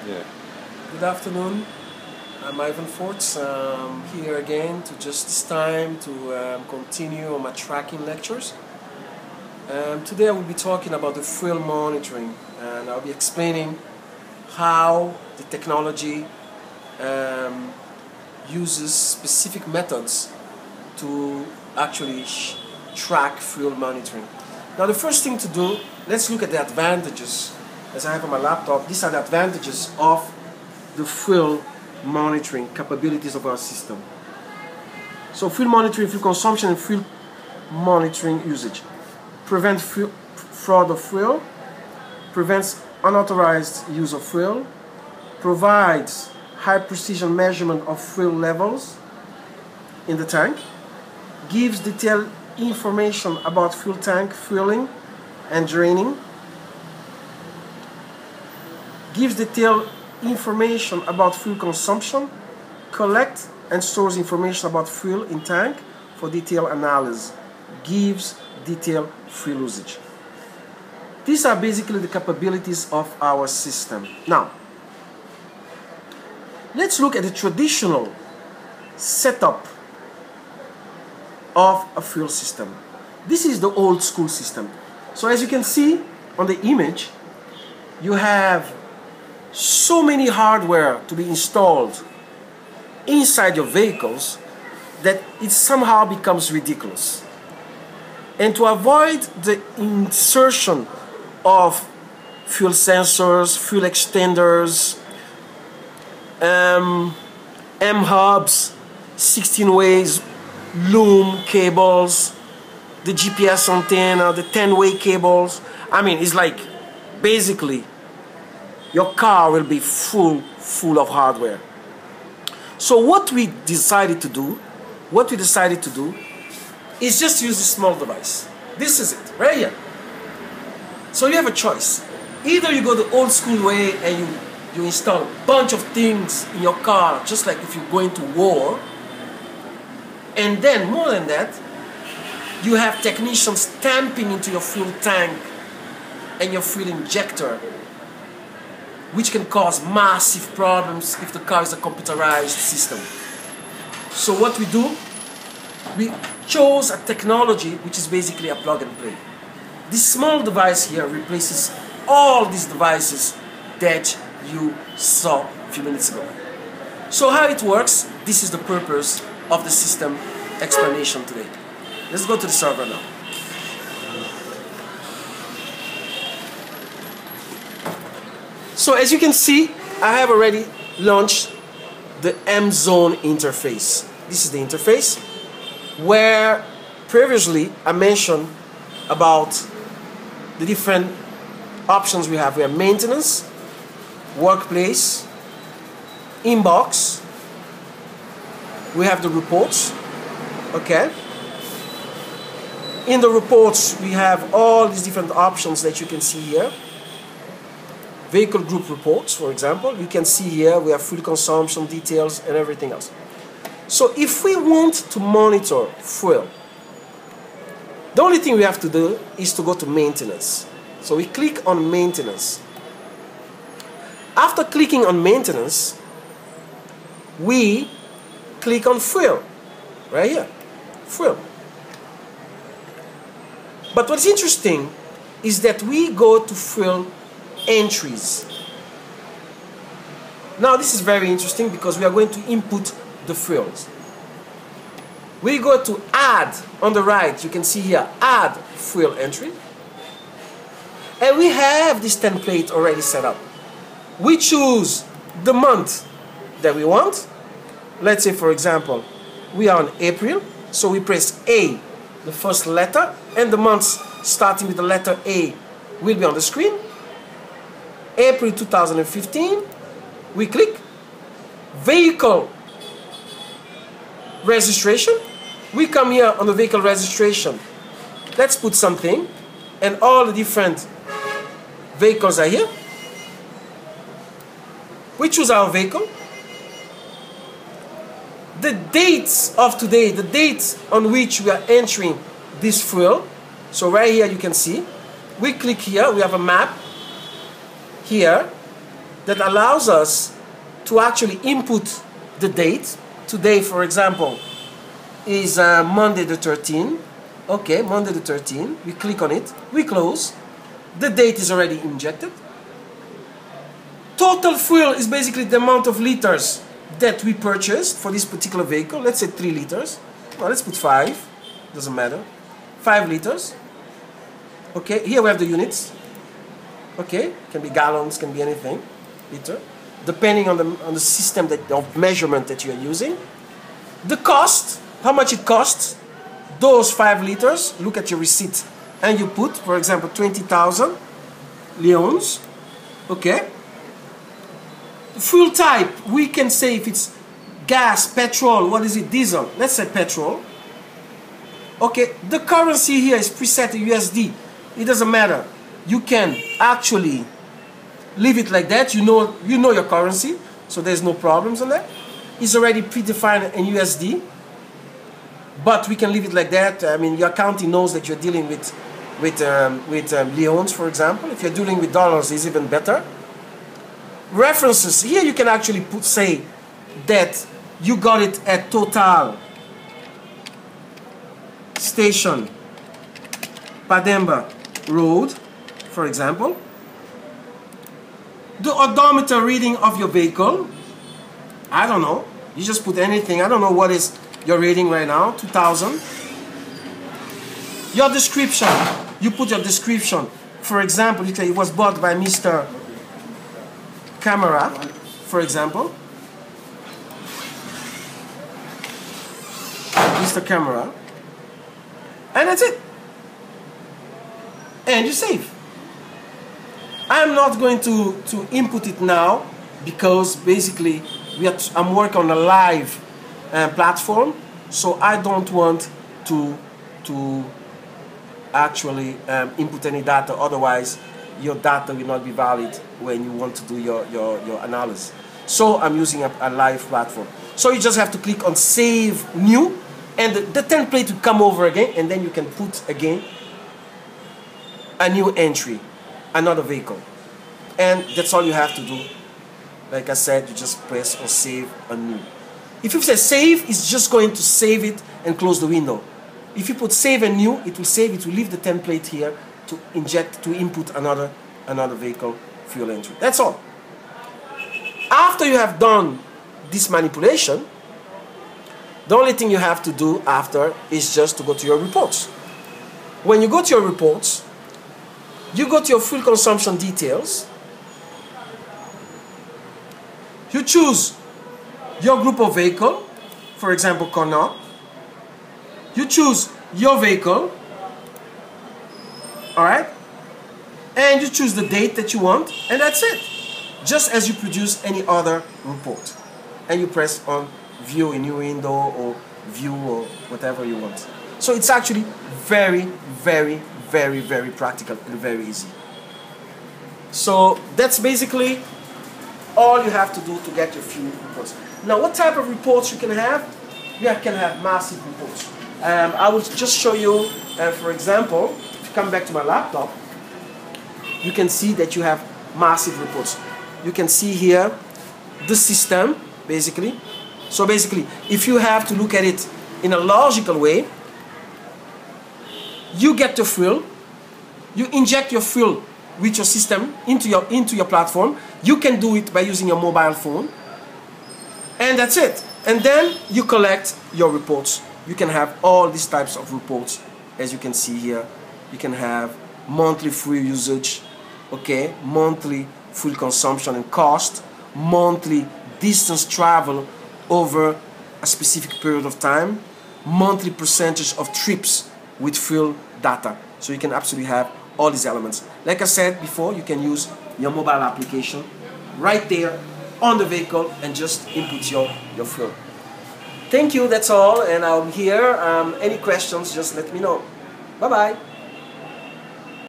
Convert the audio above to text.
Yeah. Good afternoon. I'm Ivon Fortes. Here again to just this time to continue on my tracking lectures. Today I will be talking about the fuel monitoring, and I'll be explaining how the technology uses specific methods to actually track fuel monitoring. Now the first thing to do, let's look at the advantages. As I have on my laptop, these are the advantages of the fuel monitoring capabilities of our system. So fuel monitoring, fuel consumption and fuel monitoring usage. Prevent fraud of fuel, prevents unauthorized use of fuel, provides high precision measurement of fuel levels in the tank, gives detailed information about fuel tank fueling and draining, gives detailed information about fuel consumption, collects and stores information about fuel in tank for detailed analysis, gives detailed fuel usage. These are basically the capabilities of our system. Now, let's look at the traditional setup of a fuel system. This is the old school system. So as you can see on the image, you have so many hardware to be installed inside your vehicles that it somehow becomes ridiculous. And to avoid the insertion of fuel sensors, fuel extenders, M-hubs, 16 ways loom cables, the GPS antenna, the 10-way cables, I mean, it's like basically your car will be full of hardware. So what we decided to do is just use a small device. This is it, right here. So you have a choice. Either you go the old school way and you install a bunch of things in your car, just like if you're going to war. And then, more than that, you have technicians stamping into your fuel tank and your fuel injector, which can cause massive problems if the car is a computerized system. So what we do, we chose a technology which is basically a plug and play. This small device here replaces all these devices that you saw a few minutes ago. So how it works, this is the purpose of the system explanation today. Let's go to the server now. So as you can see, I have already launched the MZone interface. This is the interface where previously I mentioned about the different options we have. We have maintenance, workplace, inbox, we have the reports, okay? In the reports we have all these different options that you can see here. Vehicle group reports, for example, you can see here we have fuel consumption details and everything else. So if we want to monitor fuel, the only thing we have to do is to go to maintenance. So we click on maintenance. After clicking on maintenance, we click on fuel, right here, fuel. But what's interesting is that we go to fuel entries. Now this is very interesting because we are going to input the fuels. We go to add on the right, you can see here, add fuel entry. And we have this template already set up. We choose the month that we want. Let's say, for example, we are in April, so we press A, the first letter, and the months starting with the letter A will be on the screen. April 2015, we click vehicle registration. We come here on the vehicle registration. Let's put something, and all the different vehicles are here. We choose our vehicle. The dates of today, the dates on which we are entering this fuel. So right here you can see, we click here, we have a map here that allows us to actually input the date. Today, for example, is Monday the 13th. Okay, Monday the 13th. We click on it. We close. The date is already injected. Total fuel is basically the amount of liters that we purchased for this particular vehicle. Let's say 3 liters. Well, let's put 5. Doesn't matter. 5 liters. Okay, here we have the units. Okay, can be gallons, can be anything. Liter. Depending on the system of measurement that you are using. The cost, how much it costs, those 5 liters, look at your receipt. And you put, for example, 20,000 leons. Okay. Fuel type, we can say if it's gas, petrol, what is it, diesel? Let's say petrol. Okay, the currency here is preset USD. It doesn't matter. You can actually leave it like that. You know your currency, so there's no problems on that. It's already predefined in USD, but we can leave it like that. I mean, your accounting knows that you're dealing with leons, for example. If you're dealing with dollars, it's even better. References, here you can actually say that you got it at Total Station Pademba Road, for example. The odometer reading of your vehicle, I don't know, you just put anything. I don't know what is your rating right now, 2000. Your description, you put your description. For example, you say it was bought by Mr. Camera, for example. Mr. Camera. And that's it. And you save. I'm not going to input it now because basically I'm working on a live platform, so I don't want to actually input any data, otherwise your data will not be valid when you want to do your analysis. So I'm using a live platform. So you just have to click on Save New, and the template will come over again, and then you can put again a new entry, another vehicle. And that's all you have to do. Like I said, you just press on Save a New. If you say Save, it's just going to save it and close the window. If you put Save and New, it will save, it will leave the template here to input another vehicle fuel entry. That's all. After you have done this manipulation, the only thing you have to do after is just to go to your reports. When you go to your reports, you go to your fuel consumption details. You choose your group of vehicle, for example, Connor. You choose your vehicle, alright? And you choose the date that you want, and that's it. Just as you produce any other report. And you press on View in new window or View or whatever you want. So it's actually very, very, very, very practical and very easy. So that's basically all you have to do to get your fuel reports. Now, what type of reports you can have? You can have massive reports. I will just show you, for example, if you come back to my laptop, you can see that you have massive reports. You can see here the system, basically. So basically, if you have to look at it in a logical way, you get the fuel, you inject your fuel with your system into your platform. You can do it by using your mobile phone, and that's it. And then you collect your reports. You can have all these types of reports, as you can see here. You can have monthly fuel usage, okay, monthly fuel consumption and cost, monthly distance travel over a specific period of time, monthly percentage of trips with fuel data. So you can absolutely have all these elements. Like I said before, you can use your mobile application right there on the vehicle and just input your fuel. Thank you, that's all, and I'm here. Any questions, just let me know. Bye-bye.